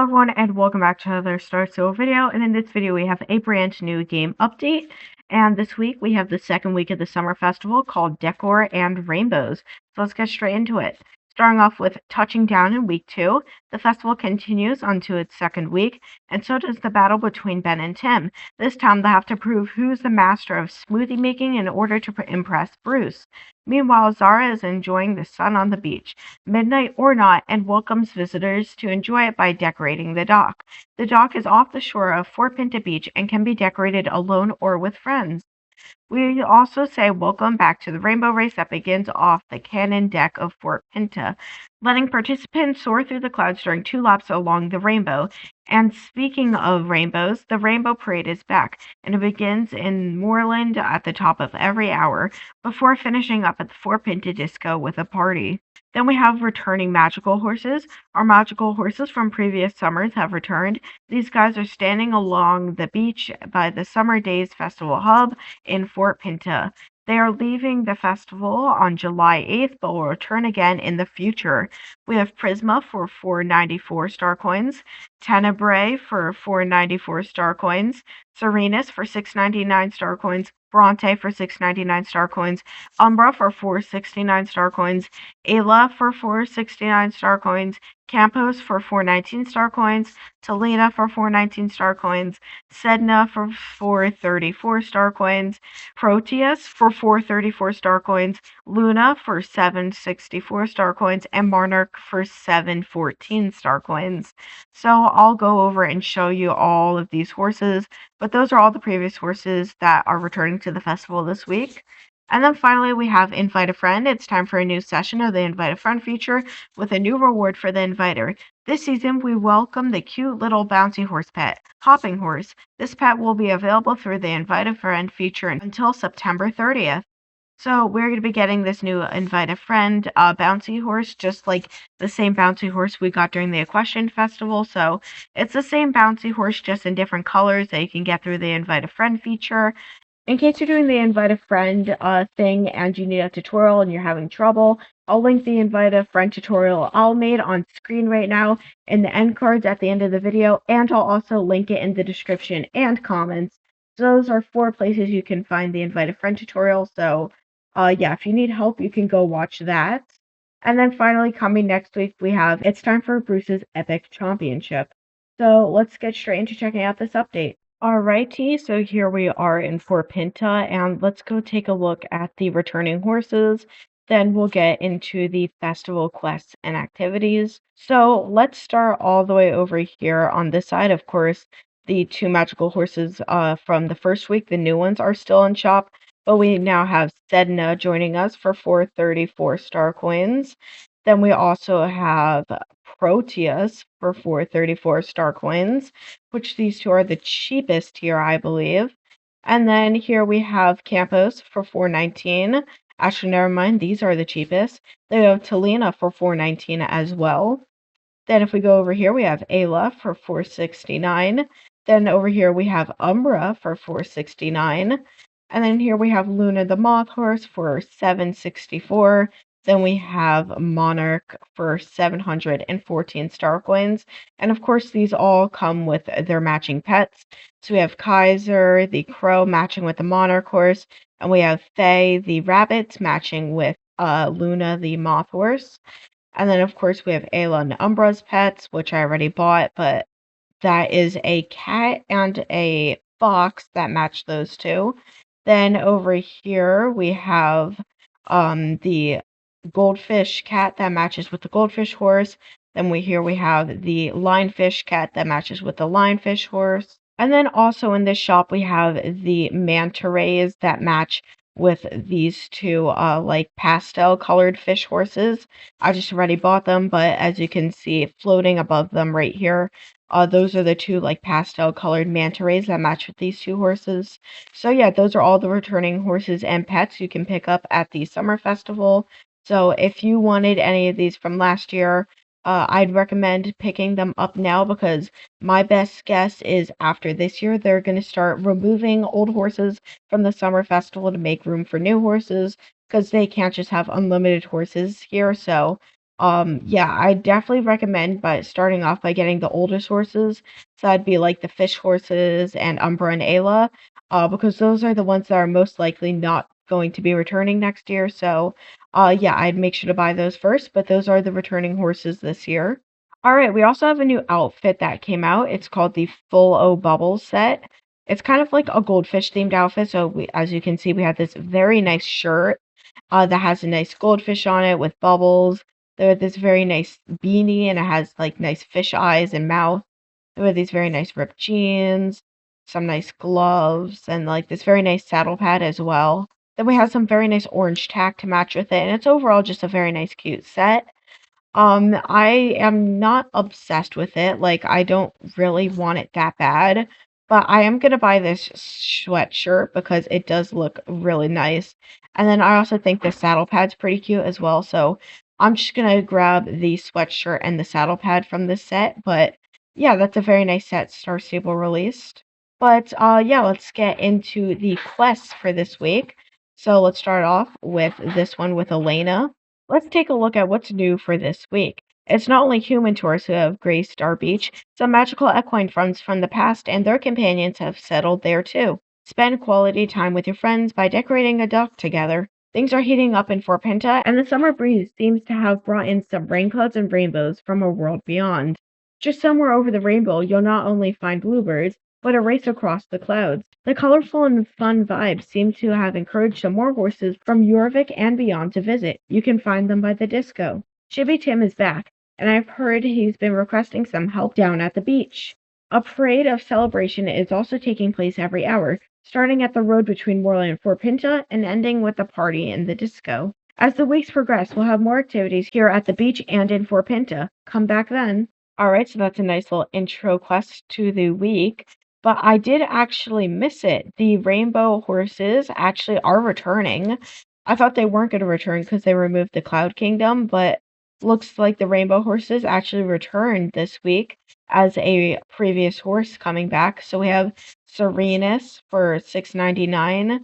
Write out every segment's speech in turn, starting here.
everyone, and welcome back to another Star-elor video. And in this video, we have a brand new game update. And this week, we have the second week of the summer festival called Decor and Rainbows. So let's get straight into it. Starting off with touching down in week 2, the festival continues onto its second week, and so does the battle between Ben and Tim. This time, they'll have to prove who's the master of smoothie making in order to impress Bruce. Meanwhile, Zara is enjoying the sun on the beach, midnight or not, and welcomes visitors to enjoy it by decorating the dock. The dock is off the shore of Fort Pinta Beach and can be decorated alone or with friends. We also say welcome back to the rainbow race that begins off the cannon deck of Fort Pinta, letting participants soar through the clouds during 2 laps along the rainbow. And speaking of rainbows, the Rainbow Parade is back, and it begins in Moreland at the top of every hour, before finishing up at the Fort Pinta Disco with a party. Then we have returning magical horses. Our magical horses from previous summers have returned. These guys are standing along the beach by the Summer Days Festival Hub in Fort Pinta. They are leaving the festival on July 8th, but will return again in the future. We have Prisma for 494 star coins, Tenebrae for 494 star coins, Serenus for 699 star coins, Bronte for 699 star coins, Umbra for 469 star coins, Ayla for 469 star coins, Campos for 419 star coins, Talina for 419 star coins, Sedna for 434 star coins, Proteus for 434 star coins, Luna for 764 star coins, and Monarch for 714 star coins. So I'll go over and show you all of these horses, but those are all the previous horses that are returning to the festival this week. And then finally, we have Invite a Friend. It's time for a new session of the Invite a Friend feature with a new reward for the inviter. This season, we welcome the cute little bouncy horse pet, Hopping Horse. This pet will be available through the Invite a Friend feature until September 30th. So we're going to be getting this new Invite a Friend bouncy horse, just like the same bouncy horse we got during the Equestrian Festival. So it's the same bouncy horse, just in different colors that you can get through the Invite a Friend feature. In case you're doing the Invite a Friend thing and you need a tutorial and you're having trouble, I'll link the Invite a Friend tutorial I'll made on screen right now in the end cards at the end of the video, and I'll also link it in the description and comments. So those are 4 places you can find the Invite a Friend tutorial. So yeah, if you need help, you can go watch that. And then finally, coming next week, we have It's Time for Bruce's Epic Championship. So let's get straight into checking out this update. Alrighty, so here we are in Fort Pinta, and let's go take a look at the returning horses. Then we'll get into the festival quests and activities. So let's start all the way over here on this side. Of course, the 2 magical horses from the first week, the new ones, are still in shop, but we now have Sedna joining us for 434 star coins. Then we also have Proteus for 434 star coins, which these 2 are the cheapest here, I believe. And then here we have Campos for 419. Actually, never mind, these are the cheapest. Then we have Talina for 419 as well. Then if we go over here, we have Ayla for 469. Then over here we have Umbra for 469. And then here we have Luna the Moth Horse for 764. Then we have Monarch for 714 star coins. And of course, these all come with their matching pets. So we have Kaiser, the crow, matching with the Monarch horse. And we have Faye, the rabbit, matching with Luna, the moth horse. And then, of course, we have Ayla and Umbra's pets, which I already bought. But that is a cat and a fox that match those 2. Then over here, we have the goldfish cat that matches with the goldfish horse. Then here we have the lionfish cat that matches with the lionfish horse. And then also in this shop, we have the manta rays that match with these 2 like pastel colored fish horses. I just already bought them, but as you can see floating above them right here, those are the 2 like pastel colored manta rays that match with these 2 horses. So yeah, those are all the returning horses and pets you can pick up at the summer festival. So if you wanted any of these from last year, I'd recommend picking them up now, because my best guess is after this year, they're going to start removing old horses from the summer festival to make room for new horses, because they can't just have unlimited horses here. So Yeah, I definitely recommend by starting off by getting the oldest horses. So that'd be like the fish horses and Umbra and Ayla, because those are the ones that are most likely not going to be returning next year. So, yeah, I'd make sure to buy those first, but those are the returning horses this year. All right, we also have a new outfit that came out. It's called the Full O Bubbles set. It's kind of like a goldfish themed outfit. So as you can see, we have this very nice shirt that has a nice goldfish on it with bubbles. There this very nice beanie and it has like nice fish eyes and mouth. There are these very nice ripped jeans, some nice gloves, and like this very nice saddle pad as well. Then we have some very nice orange tack to match with it, and it's overall just a very nice, cute set. I am not obsessed with it. Like, I don't really want it that bad, but I am gonna buy this sweatshirt because it does look really nice. And then I also think the saddle pad's pretty cute as well. So I'm just gonna grab the sweatshirt and the saddle pad from this set. But yeah, that's a very nice set Star Stable released. But yeah, let's get into the quests for this week. So let's start off with this one with Elena. Let's take a look at what's new for this week. It's not only human tourists who have graced our beach, some magical equine friends from the past and their companions have settled there too. Spend quality time with your friends by decorating a dock together. Things are heating up in Fort Pinta, and the summer breeze seems to have brought in some rain clouds and rainbows from a world beyond. Just somewhere over the rainbow, you'll not only find bluebirds, but a race across the clouds. The colorful and fun vibes seem to have encouraged some more horses from Jorvik and beyond to visit. You can find them by the disco. Chibi Tim is back, and I've heard he's been requesting some help down at the beach. A parade of celebration is also taking place every hour, starting at the road between Moreland and Fort Pinta and ending with a party in the disco. As the weeks progress, we'll have more activities here at the beach and in Fort Pinta. Come back then. Alright, so that's a nice little intro quest to the week. But I did actually miss it. The rainbow horses actually are returning. I thought they weren't going to return because they removed the Cloud Kingdom, but looks like the rainbow horses actually returned this week as a previous horse coming back. So we have Serenus for $6.99,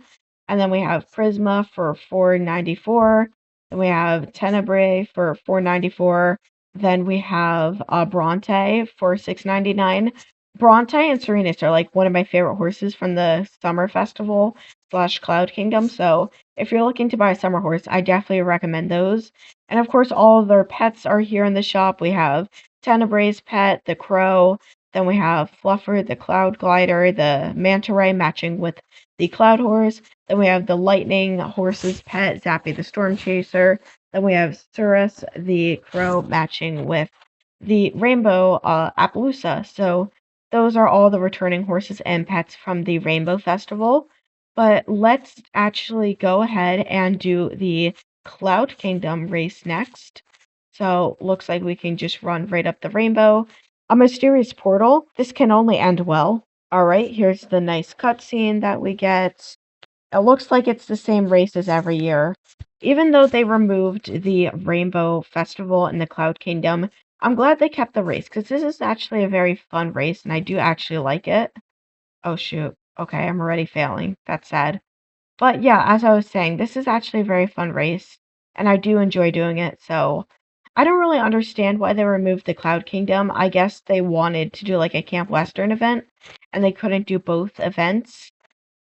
and then we have Prisma for $4.94, and we have Tenebrae for $4.94. Then we have Bronte for $6.99. Bronte and Serenus are like one of my favorite horses from the summer festival / Cloud Kingdom. So if you're looking to buy a summer horse, I definitely recommend those. And of course, all of their pets are here in the shop. We have Tenebrae's pet, the crow. Then we have Fluffer, the cloud glider, the manta ray matching with the cloud horse. Then we have the lightning horse's pet, Zappy the storm chaser. Then we have Surus, the crow, matching with the rainbow Appaloosa. So those are all the returning horses and pets from the Rainbow Festival. But let's actually go ahead and do the Cloud Kingdom race next. So looks like we can just run right up the rainbow. A mysterious portal. This can only end well. All right, here's the nice cutscene that we get. It looks like it's the same race as every year. Even though they removed the Rainbow Festival in the Cloud Kingdom, I'm glad they kept the race because this is actually a very fun race and I do actually like it. Oh shoot. Okay, I'm already failing. That's sad. But yeah, as I was saying, this is actually a very fun race and I do enjoy doing it. So I don't really understand why they removed the Cloud Kingdom. I guess they wanted to do like a Camp Western event and they couldn't do both events.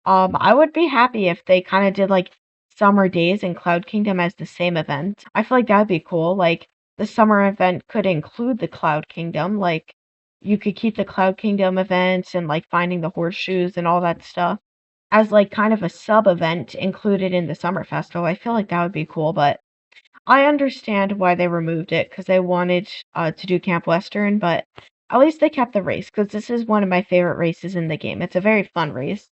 I would be happy if they kind of did like Summer Days and Cloud Kingdom as the same event. I feel like that'd be cool. Like the summer event could include the Cloud Kingdom. Like you could keep the Cloud Kingdom events and like finding the horseshoes and all that stuff as like kind of a sub event included in the summer festival. I feel like that would be cool, but I understand why they removed it because they wanted to do Camp Western, but at least they kept the race because this is one of my favorite races in the game. It's a very fun race.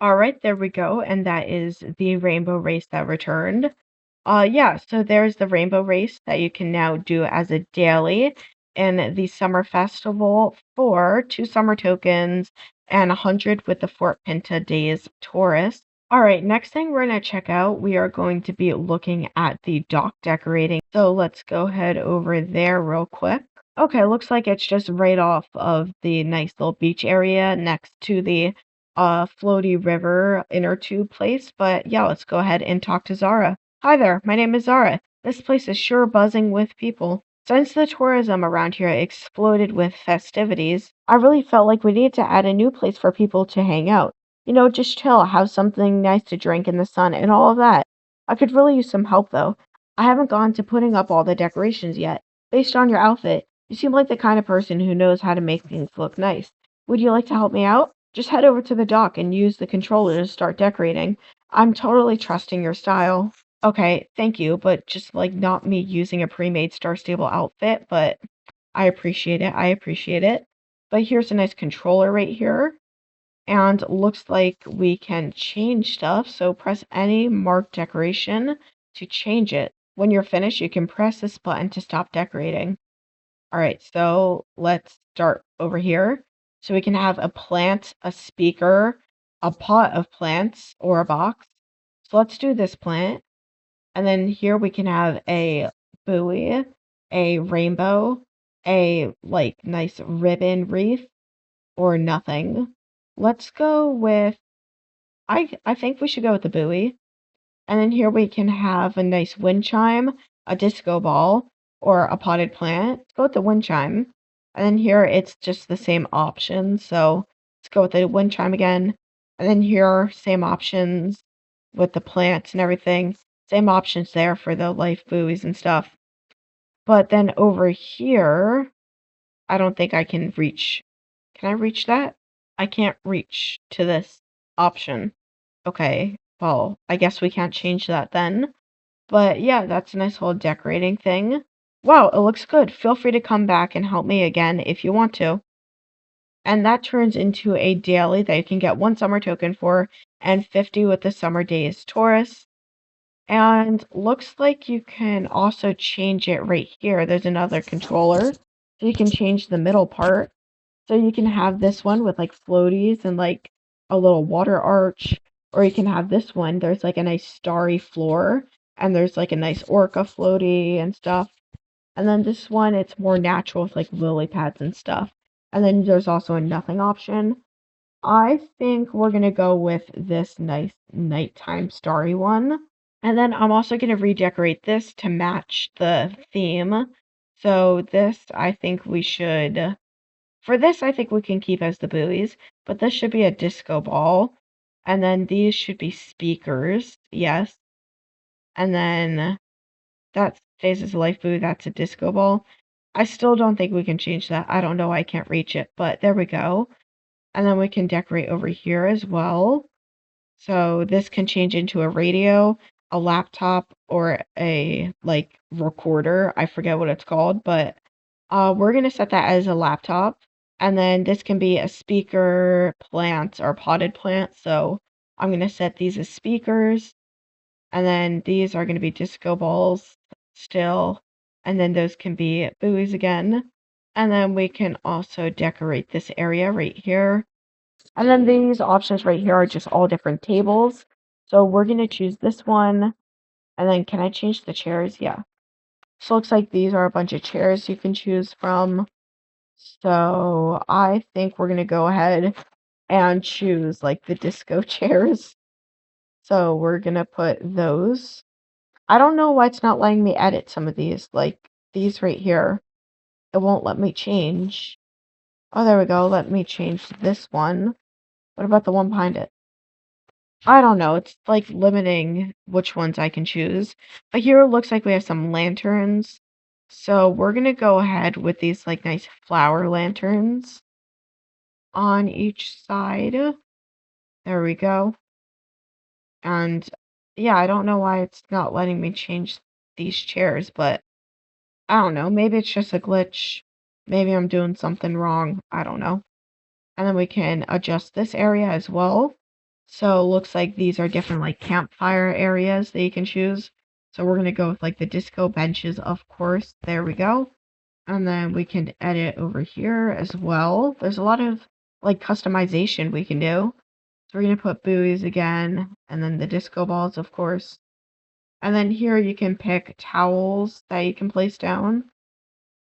All right, there we go. And that is the rainbow race that returned. Yeah, so there's the rainbow race that you can now do as a daily in the summer festival for 2 summer tokens and 100 with the Fort Pinta Days tourist. All right, next thing we're going to check out, we are going to be looking at the dock decorating. So let's go head over there real quick. Okay, looks like it's just right off of the nice little beach area next to the floaty river inner tube place. But yeah, let's go ahead and talk to Zara. Hi there, my name is Zara. This place is sure buzzing with people. Since the tourism around here exploded with festivities, I really felt like we needed to add a new place for people to hang out. You know, just chill, have something nice to drink in the sun and all of that. I could really use some help though. I haven't gone to putting up all the decorations yet. Based on your outfit, you seem like the kind of person who knows how to make things look nice. Would you like to help me out? Just head over to the dock and use the controller to start decorating. I'm totally trusting your style. Okay, thank you, but just like not me using a pre-made Star Stable outfit, but I appreciate it. I appreciate it. But here's a nice controller right here. And looks like we can change stuff. So press any marked decoration to change it. When you're finished, you can press this button to stop decorating. All right, so let's start over here. So we can have a plant, a speaker, a pot of plants, or a box. So let's do this plant. And then here we can have a buoy, a rainbow, a like nice ribbon wreath, or nothing. Let's go with I think we should go with the buoy. And then here we can have a nice wind chime, a disco ball, or a potted plant. Let's go with the wind chime. And then here it's just the same option. So let's go with the wind chime again. And then here, same options with the plants and everything. Same options there for the life buoys and stuff. But then over here, I don't think I can reach. Can I reach that? I can't reach to this option. Okay, well, I guess we can't change that then. But yeah, that's a nice little decorating thing. Wow, it looks good. Feel free to come back and help me again if you want to. And that turns into a daily that you can get 1 summer token for and 50 with the summer days Taurus. And looks like you can also change it right here. There's another controller. So you can change the middle part. So you can have this one with like floaties and like a little water arch. Or you can have this one. There's like a nice starry floor. And there's like a nice orca floaty and stuff. And then this one, it's more natural with like lily pads and stuff. And then there's also a nothing option. I think we're going to go with this nice nighttime starry one. And then I'm also going to redecorate this to match the theme. So this, I think we should, for this, I think we can keep as the buoys, but this should be a disco ball. And then these should be speakers, yes. And then that stays as a life buoy, that's a disco ball. I still don't think we can change that. I don't know why I can't reach it, but there we go. And then we can decorate over here as well. So this can change into a radio, a laptop, or a like recorder. I forget what it's called, but we're gonna set that as a laptop. And then this can be a speaker, plants, or potted plants. So I'm gonna set these as speakers. And then these are gonna be disco balls still. And then those can be buoys again. And then we can also decorate this area right here. And then these options right here are just all different tables. So we're going to choose this one. And then can I change the chairs? Yeah. So it looks like these are a bunch of chairs you can choose from. So I think we're going to go ahead and choose like the disco chairs. So we're going to put those. I don't know why it's not letting me edit some of these. Like these right here. It won't let me change. Oh, there we go. Let me change this one. What about the one behind it? I don't know. It's like limiting which ones I can choose. But here it looks like we have some lanterns. So we're going to go ahead with these like nice flower lanterns on each side. There we go. And yeah, I don't know why it's not letting me change these chairs, but I don't know. Maybe it's just a glitch. Maybe I'm doing something wrong. I don't know. And then we can adjust this area as well. So looks like these are different like campfire areas that you can choose. So we're gonna go with like the disco benches, of course. There we go. And then we can edit over here as well. There's a lot of like customization we can do. So we're gonna put buoys again, and then the disco balls, of course. And then here you can pick towels that you can place down.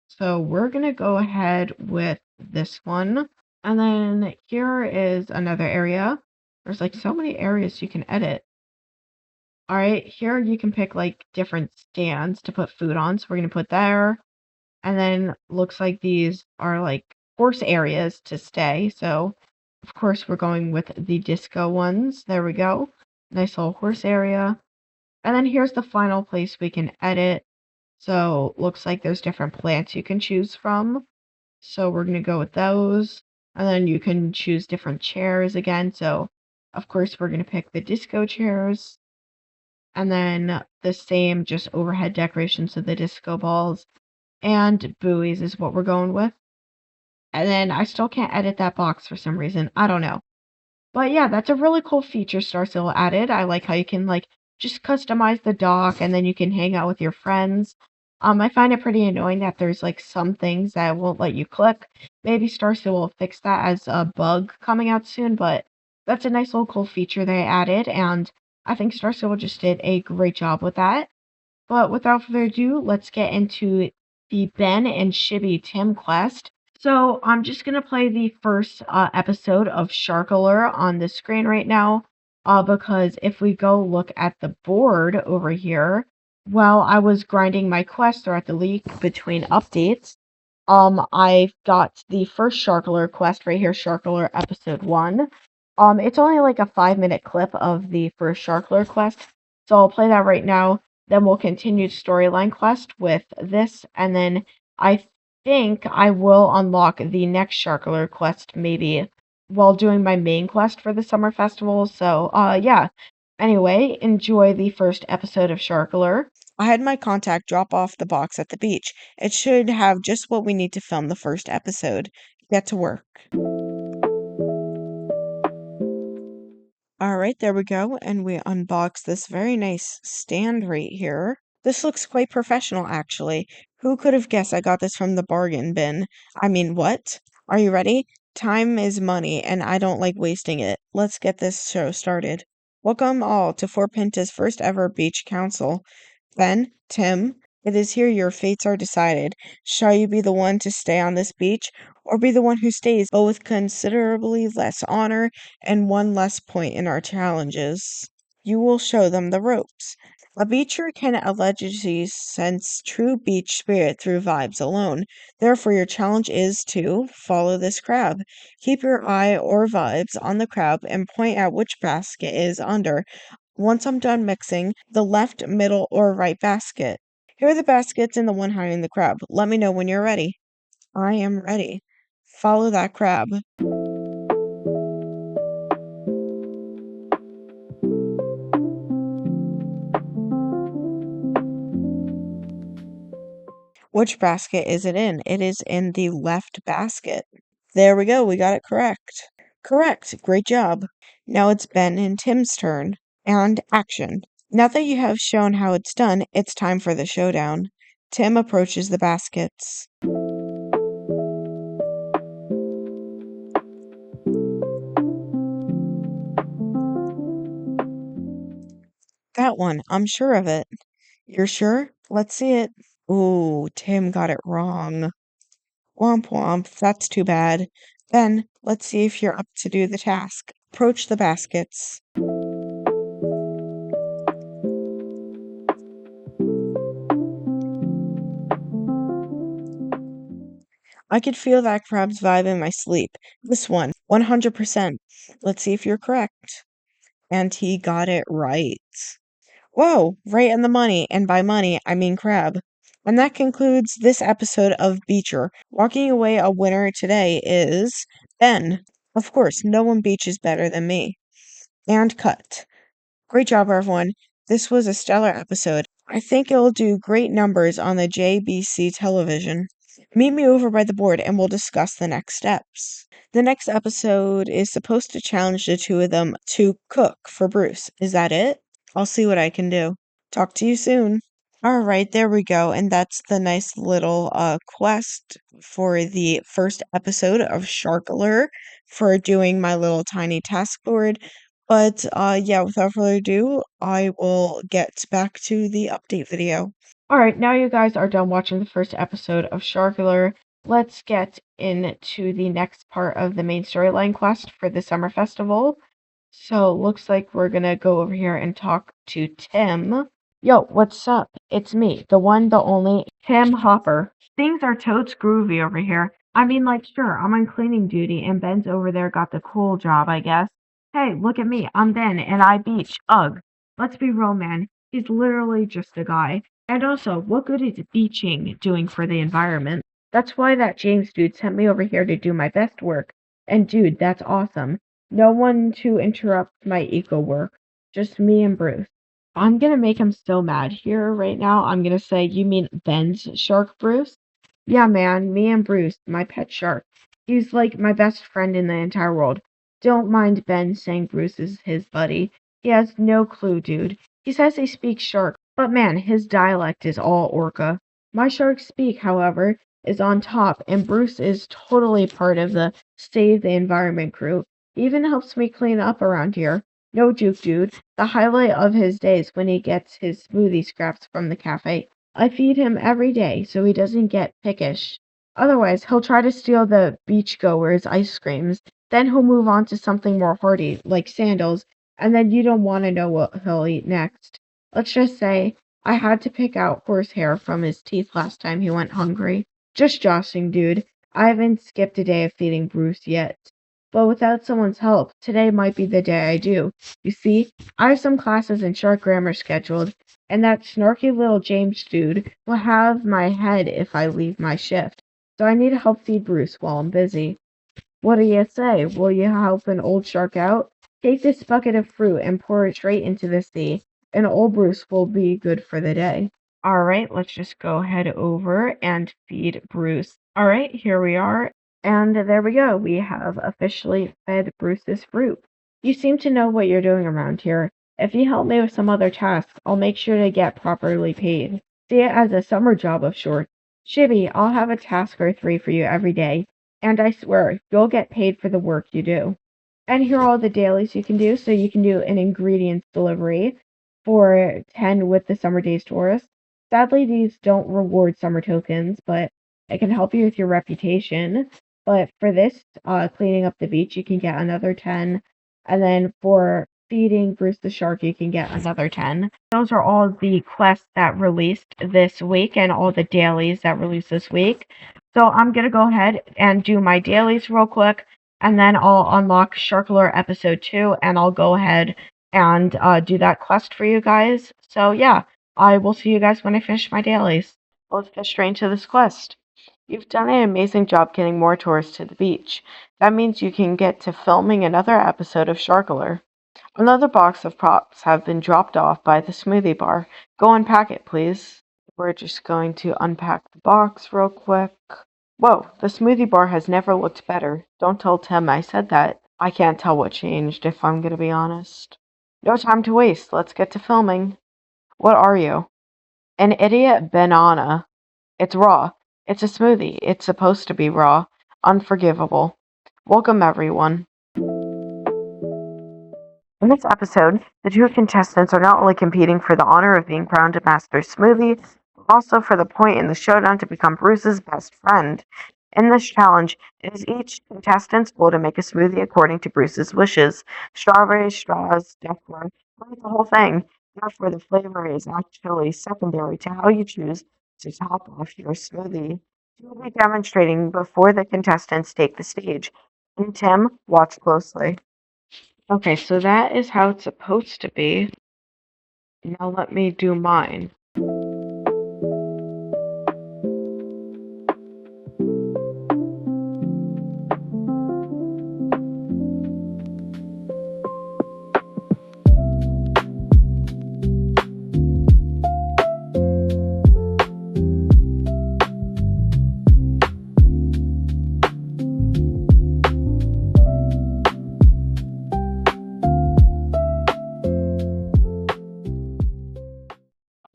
So we're gonna go ahead with this one. And then here is another area. There's like so many areas you can edit. All right, here you can pick like different stands to put food on. So we're gonna put there. And then looks like these are like horse areas to stay. So of course we're going with the disco ones. There we go. Nice little horse area. And then here's the final place we can edit. So looks like there's different plants you can choose from. So we're gonna go with those. And then you can choose different chairs again. So of course we're gonna pick the disco chairs. And then the same just overhead decorations of the disco balls and buoys is what we're going with. And then I still can't edit that box for some reason. I don't know. But yeah, that's a really cool feature Starsill added. I like how you can like just customize the dock and then you can hang out with your friends. I find it pretty annoying that there's like some things that won't let you click. Maybe Starsill will fix that as a bug coming out soon, but that's a nice little cool feature they added, and I think Starsill just did a great job with that. But without further ado, let's get into the Ben and Shibby Tim quest. So I'm just gonna play the first episode of Shark-elor on the screen right now, because if we go look at the board over here, while I was grinding my quest throughout the week between updates, I got the first Shark-elor quest right here, Shark-elor episode 1. It's only like a 5-minute clip of the first Shark-elor quest, so I'll play that right now. Then we'll continue storyline quest with this, and then I think I will unlock the next Shark-elor quest maybe while doing my main quest for the summer festival. So, yeah. Anyway, enjoy the first episode of Shark-elor. I had my contact drop off the box at the beach. It should have just what we need to film the first episode. Get to work. All right, there we go. And we unbox this very nice stand right here. This looks quite professional, actually. Who could have guessed I got this from the bargain bin? I mean, what? Are you ready? Time is money, and I don't like wasting it. Let's get this show started. Welcome all to Fort Pinta's first ever beach council. Ben, Tim, it is here your fates are decided. Shall you be the one to stay on this beach, or be the one who stays, but with considerably less honor and one less point in our challenges? You will show them the ropes. A beacher can allegedly sense true beach spirit through vibes alone. Therefore, your challenge is to follow this crab. Keep your eye or vibes on the crab and point at which basket is under. Once I'm done mixing, the left, middle, or right basket. Here are the baskets and the one hiding the crab. Let me know when you're ready. I am ready. Follow that crab. Which basket is it in? It is in the left basket. There we go. We got it correct. Correct. Great job. Now it's Ben and Tim's turn. And action. Now that you have shown how it's done, it's time for the showdown. Tim approaches the baskets. That one, I'm sure of it. You're sure? Let's see it. Ooh, Tim got it wrong. Womp womp, that's too bad. Ben, let's see if you're up to do the task. Approach the baskets. I could feel that crab's vibe in my sleep. This one, 100%. Let's see if you're correct. And he got it right. Whoa, right in the money, and by money, I mean crab. And that concludes this episode of Beecher. Walking away a winner today is Ben. Of course, no one beaches better than me. And cut. Great job, everyone. This was a stellar episode. I think it'll do great numbers on the JBC television. Meet me over by the board and we'll discuss the next steps. The next episode is supposed to challenge the two of them to cook for Bruce. Is that it? I'll see what I can do. Talk to you soon. All right, there we go. And that's the nice little quest for the first episode of Shark-elor for doing my little tiny task board. But yeah, without further ado, I will get back to the update video. Alright, now you guys are done watching the first episode of Shark-elor. Let's get into the next part of the main storyline quest for the summer festival. So, looks like we're gonna go over here and talk to Tim. Yo, what's up? It's me, the one, the only, Tim Hopper. Things are totes groovy over here. I mean, like, sure, I'm on cleaning duty, and Ben's over there got the cool job, I guess. Hey, look at me, I'm Ben, and I beach. Ugh. Let's be real, man. He's literally just a guy. And also, what good is beaching doing for the environment? That's why that James dude sent me over here to do my best work. And dude, that's awesome. No one to interrupt my eco work. Just me and Bruce. I'm gonna make him so mad here right now. I'm gonna say, you mean Ben's shark, Bruce? Yeah, man, me and Bruce, my pet shark. He's like my best friend in the entire world. Don't mind Ben saying Bruce is his buddy. He has no clue, dude. He says he speaks shark, but man, his dialect is all orca. My shark speak, however, is on top, and Bruce is totally part of the Save the Environment crew. He even helps me clean up around here. No joke, dude. The highlight of his day is when he gets his smoothie scraps from the cafe. I feed him every day so he doesn't get pickish. Otherwise, he'll try to steal the beachgoers' ice creams. Then he'll move on to something more hearty, like sandals, and then you don't want to know what he'll eat next. Let's just say I had to pick out horsehair from his teeth last time he went hungry. Just joshing, dude. I haven't skipped a day of feeding Bruce yet. But without someone's help, today might be the day I do. You see, I have some classes in shark grammar scheduled, and that snarky little James dude will have my head if I leave my shift. So I need to help feed Bruce while I'm busy. What do you say? Will you help an old shark out? Take this bucket of fruit and pour it straight into the sea, and old Bruce will be good for the day. Alright, let's just go head over and feed Bruce. Alright, here we are. And there we go. We have officially fed Bruce's fruit. You seem to know what you're doing around here. If you help me with some other tasks, I'll make sure to get properly paid. See it as a summer job of sorts. Shibby, I'll have a task or three for you every day. And I swear, you'll get paid for the work you do. And here are all the dailies you can do. So you can do an ingredients delivery for 10 with the Summer Days tourist. Sadly, these don't reward summer tokens, but it can help you with your reputation. But for this, cleaning up the beach, you can get another 10. And then for feeding Bruce the shark, you can get another 10. Those are all the quests that released this week and all the dailies that released this week. So I'm going to go ahead and do my dailies real quick, and then I'll unlock Shark-elor episode 2, and I'll go ahead and do that quest for you guys. So yeah, I will see you guys when I finish my dailies. Let's get straight into this quest. You've done an amazing job getting more tourists to the beach. That means you can get to filming another episode of Shark-elor. Another box of props have been dropped off by the smoothie bar. Go unpack it, please. We're just going to unpack the box real quick. Whoa, the smoothie bar has never looked better. Don't tell Tim I said that. I can't tell what changed, if I'm gonna be honest. No time to waste. Let's get to filming. What are you? An idiot banana. It's raw. It's a smoothie. It's supposed to be raw. Unforgivable. Welcome, everyone. In this episode, the two contestants are not only competing for the honor of being crowned a master smoothie, but also for the point in the showdown to become Bruce's best friend. In this challenge, it is each contestant's goal to make a smoothie according to Bruce's wishes. Strawberries, straws, decor, like the whole thing. Therefore, the flavor is actually secondary to how you choose to top off your smoothie. You will be demonstrating before the contestants take the stage. And Tim, watch closely. Okay, so that is how it's supposed to be. Now let me do mine.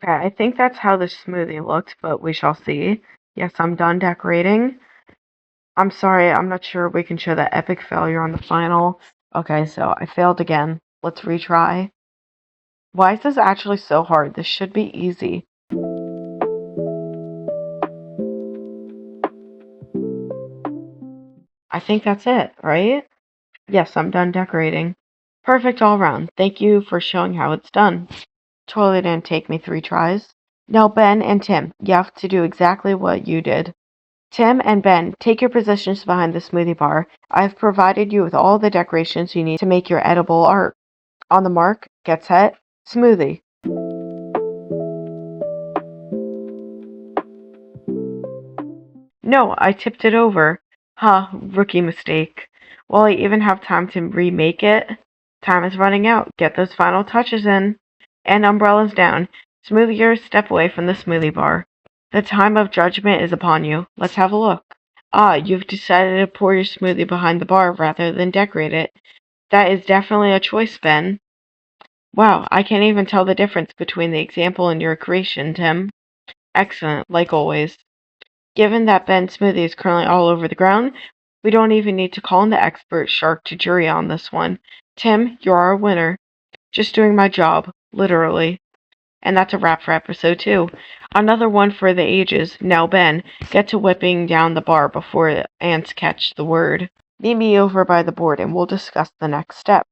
Okay, I think that's how the smoothie looked, but we shall see. Yes, I'm done decorating. I'm sorry, I'm not sure we can show that epic failure on the final. Okay, so I failed again. Let's retry. Why is this actually so hard? This should be easy. I think that's it, right? Yes, I'm done decorating. Perfect all around. Thank you for showing how it's done. Totally didn't take me 3 tries. Now, Ben and Tim, you have to do exactly what you did. Tim and Ben, take your positions behind the smoothie bar. I've provided you with all the decorations you need to make your edible art. On the mark, get set, smoothie. No, I tipped it over. Huh, rookie mistake. Will I even have time to remake it? Time is running out. Get those final touches in. And umbrellas down. Smoothiers, step away from the smoothie bar. The time of judgment is upon you. Let's have a look. Ah, you've decided to pour your smoothie behind the bar rather than decorate it. That is definitely a choice, Ben. Wow, I can't even tell the difference between the example and your creation, Tim. Excellent, like always. Given that Ben's smoothie is currently all over the ground, we don't even need to call in the expert shark to jury on this one. Tim, you're our winner. Just doing my job, literally. And that's a wrap for episode 2. Another one for the ages. Now, Ben, get to whipping down the bar before the ants catch the word. Meet me over by the board and we'll discuss the next steps.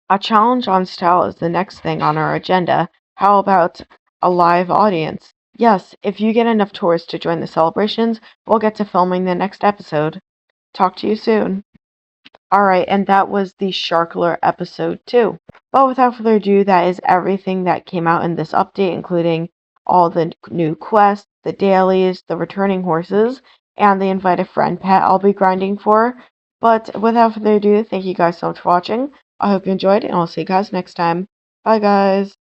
A challenge on style is the next thing on our agenda. How about a live audience? Yes, if you get enough tourists to join the celebrations, we'll get to filming the next episode. Talk to you soon. Alright, and that was the Shark-elor episode 2. But without further ado, that is everything that came out in this update, including all the new quests, the dailies, the returning horses, and the invite a friend pet I'll be grinding for. But without further ado, thank you guys so much for watching. I hope you enjoyed, and I'll see you guys next time. Bye, guys.